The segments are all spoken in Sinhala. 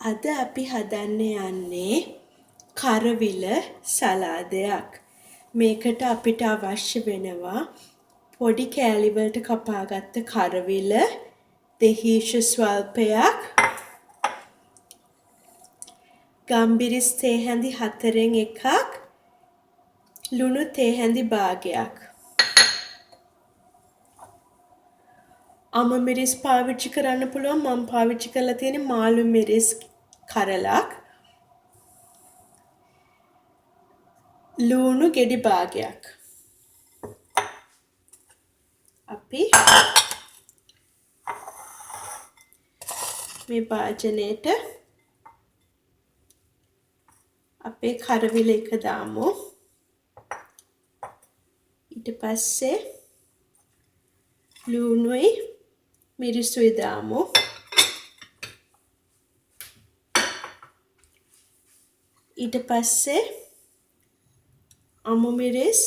අද අපි හදන්න යන්නේ කරවිල සලාදයක්. මේකට අපිට අවශ්‍ය වෙනවා පොඩි කෑලි වලට කපාගත්ත කරවිල, දෙහිෂ ස්වල්පයක්, ගම්බිරිස් තේ හැඳි 4න් එකක්, ලුණු තේ හැඳි භාගයක්. අම මිරිස් පාවිච්චි කරන්න පුළුවන්. මම පාවිච්චි කරලා තියෙන්නේ මාළු මිරිස් කරලක්. ලුණු ගෙඩි භාගයක්. අපි මේ භාජනයේට අපේ කරවිල එක දාමු. ඊට පස්සේ ලුණුයි මිරිසුයි දාමු. ඊට පස්සේ අමු මිරිස්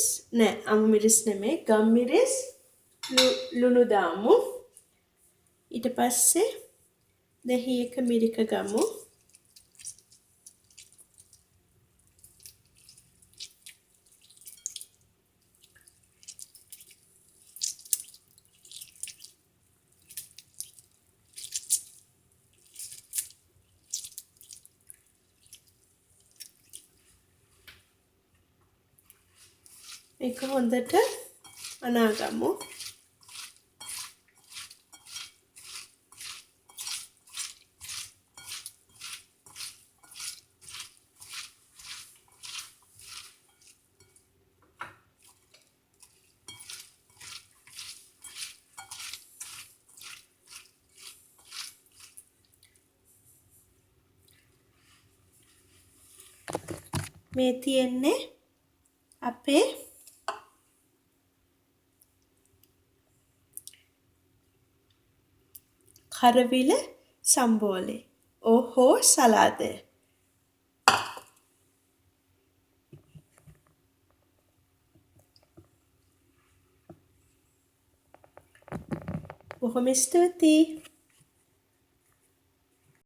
නෙමෙයි ගම්මිරිස් ලුණු දාමු. ඊට පස්සේ දහි එක මිරික ගමු. මේක හොඳට අනාගමු. මේ තියෙන්නේ අපේ කරවිල සම්බෝලේ හෝ සලාදය. බොහොම ස්තුතියි.